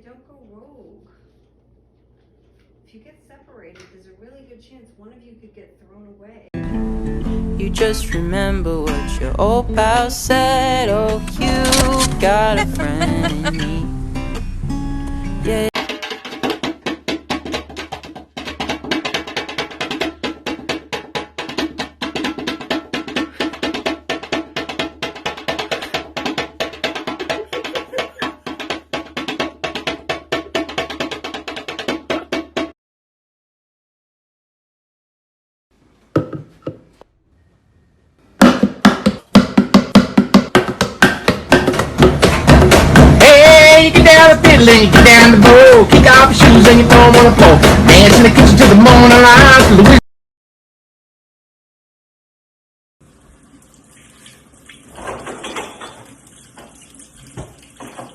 don't go rogue. If you get separated, there's a really good chance one of you could get thrown away. You just remember what your old pal said. Oh, you got a friend in me. Yeah. You get down the fiddle and you get down the bowl. Kick off your shoes and you throw them on the floor. Dance in the kitchen till the morning light. Till the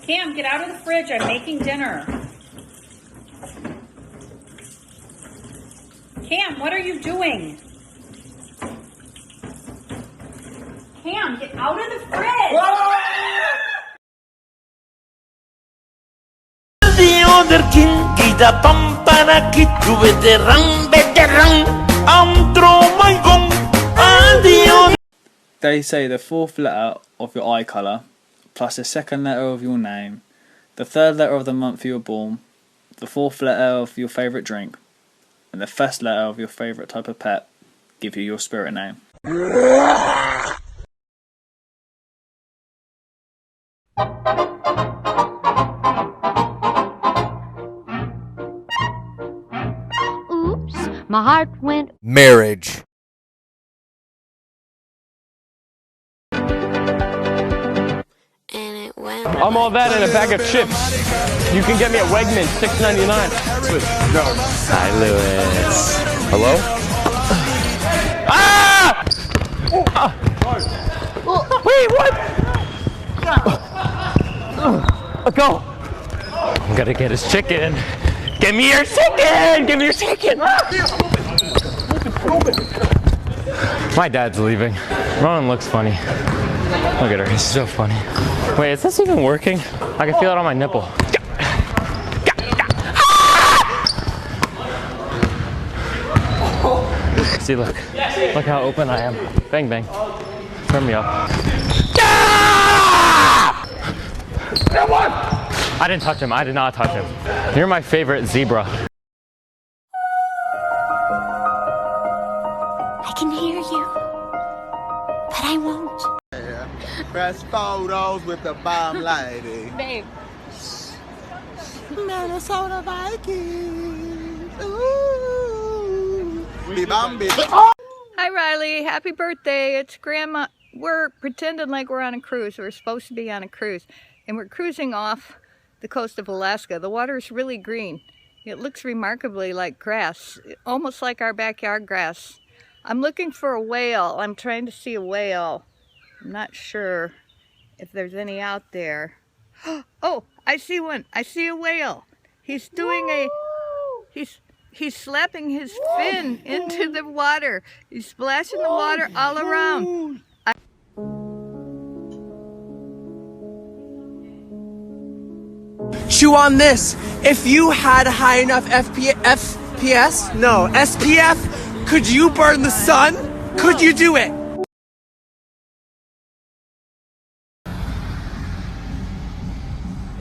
Cam, get out of the fridge. I'm making dinner. Cam, what are you doing? Cam, get out of the fridge. The other king, kita pampana kitu veteran, throw my gong. They say the fourth letter of your eye colour, plus the second letter of your name, the third letter of the month you were born, the fourth letter of your favourite drink, and the first letter of your favourite type of pet give you your spirit name. Oops, my heart went. Marriage. I'm all that in a bag of chips. You can get me at Wegmans, $6.99. Hi, Lewis. Hello? Ah! Wait, what? Go. I'm gonna get his chicken. Give me your chicken! Give me your chicken! My dad's leaving. Ronan looks funny. Look at her, he's so funny. Wait, is this even working? I can feel it on my nipple. See, look how open I am. Bang, bang. Turn me up. I didn't touch him, I did not touch him. You're my favorite zebra. I can hear you, but I won't. Press photos with the bomb lady. Babe. Minnesota Vikings. Ooh. Hi, Riley. Happy birthday. It's Grandma. We're pretending like we're on a cruise. We're supposed to be on a cruise. And we're cruising off the coast of Alaska. The water is really green. It looks remarkably like grass, almost like our backyard grass. I'm looking for a whale. I'm trying to see a whale. I'm not sure if there's any out there. Oh, I see one. I see a whale. He's doing he's slapping his fin into the water. He's splashing the water all around. Chew on this. If you had high enough SPF, could you burn the sun? Could you do it?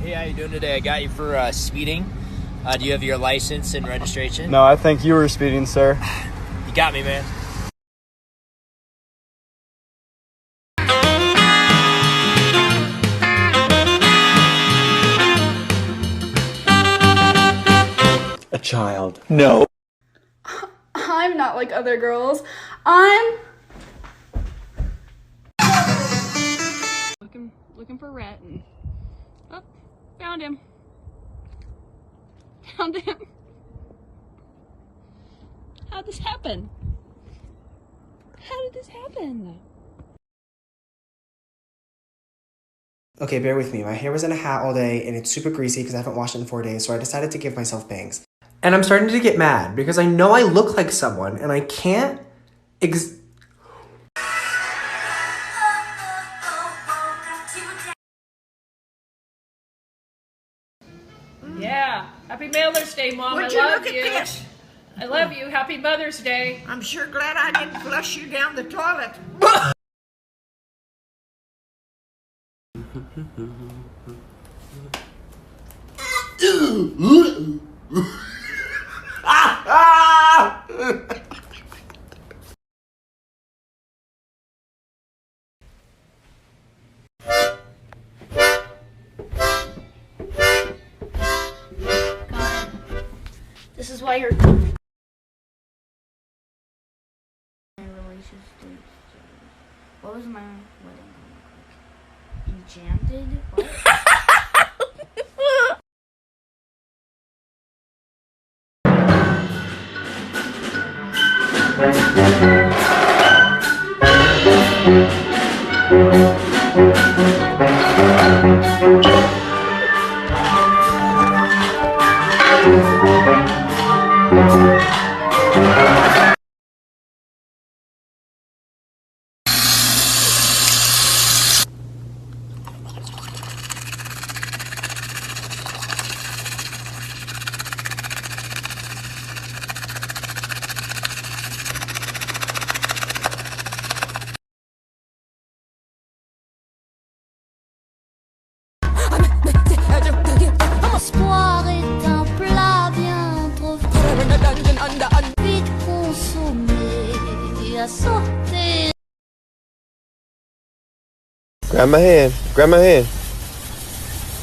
Hey, how you doing today? I got you for speeding. Do you have your license and registration? No, I think you were speeding, sir. You got me, man. A child. No. I'm not like other girls. I'm looking for Ratton. Oh, found him. Found him. How'd this happen? How did this happen? Okay, bear with me. My hair was in a hat all day and it's super greasy because I haven't washed it in 4 days, so I decided to give myself bangs. And I'm starting to get mad because I know I look like someone and I can't Yeah. Happy Mother's Day, Mom. Would I you love look you. at this? I love you. Happy Mother's Day. I'm sure glad I didn't flush you down the toilet. This is why you're. What was my wedding look like? Enchanted? What? L'espoir est un plat bien trop vite consommé à sauter. Grab my hand. Grab my hand.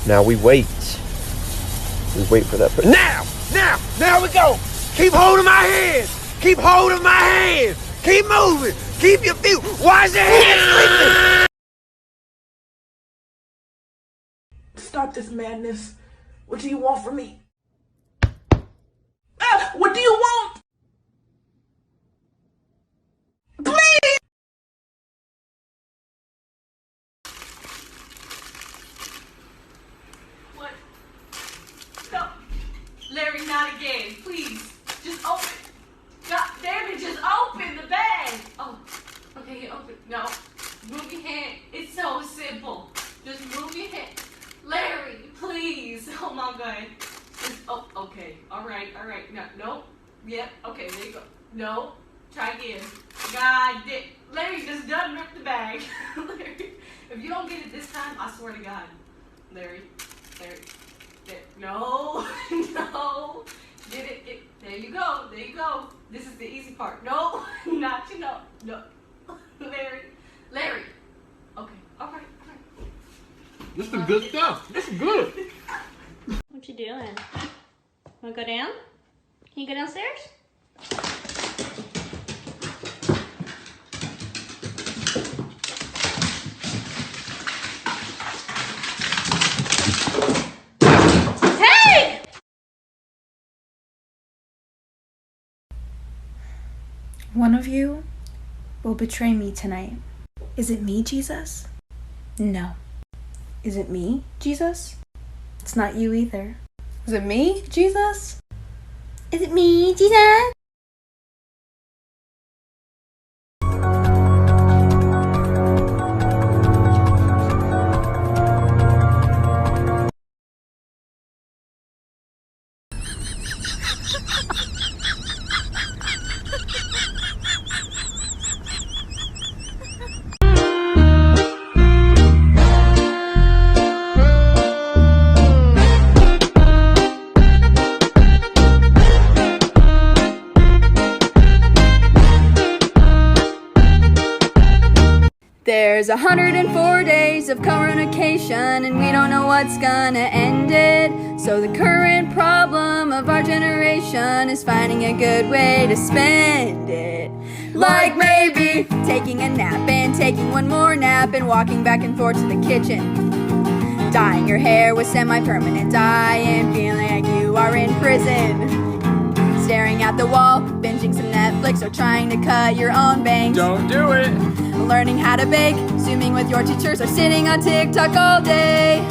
Now we wait. We wait for that. Now we go. Keep holding my hand. Keep holding my hand. Keep moving. Keep your feet. Why is your hand sleeping? Stop this madness. What do you want from me? What do you want? Please! What? No. Larry, not again. Please. Just open. God damn it, just open the bag. Oh, okay, open. No. Move your hand. It's so simple. Just move your hand. Larry, please. Oh my God. Just, oh, okay. All right. No, nope. Yep. Okay, there you go. No. Try again. God damn. Larry just done ripped the bag. Larry, if you don't get it this time, I swear to God. Larry. No. No. Get it. There you go. This is the easy part. No. Not you know. No. Larry. Okay. All right. This is good stuff. This is good. What you doing? Wanna go down? Can you go downstairs? Hey! One of you will betray me tonight. Is it me, Jesus? No. Is it me, Jesus? It's not you either. Is it me, Jesus? Is it me, Jesus? There's 104 days of coronation, and we don't know what's gonna end it. So the current problem of our generation is finding a good way to spend it. Like maybe taking a nap and taking one more nap and walking back and forth to the kitchen. Dyeing your hair with semi-permanent dye and feeling like you are in prison. Staring at the wall, binging some Netflix, or trying to cut your own bangs. Don't do it. Learning how to bake, zooming with your teachers, or sitting on TikTok all day.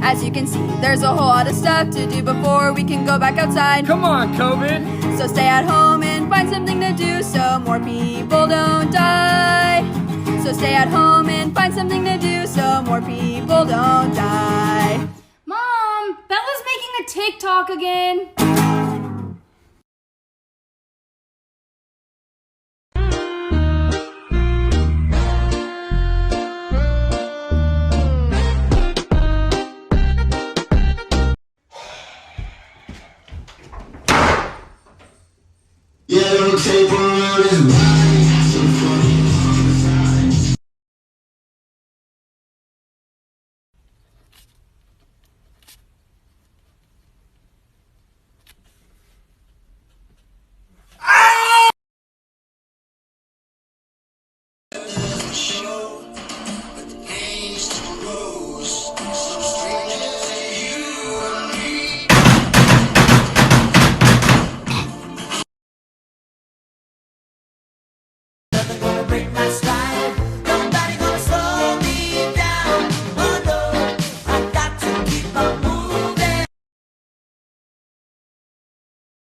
As you can see, there's a whole lot of stuff to do before we can go back outside. Come on, COVID. So stay at home and find something to do so more people don't die. So stay at home and find something to do so more people don't die. Mom! Bella's making a TikTok again.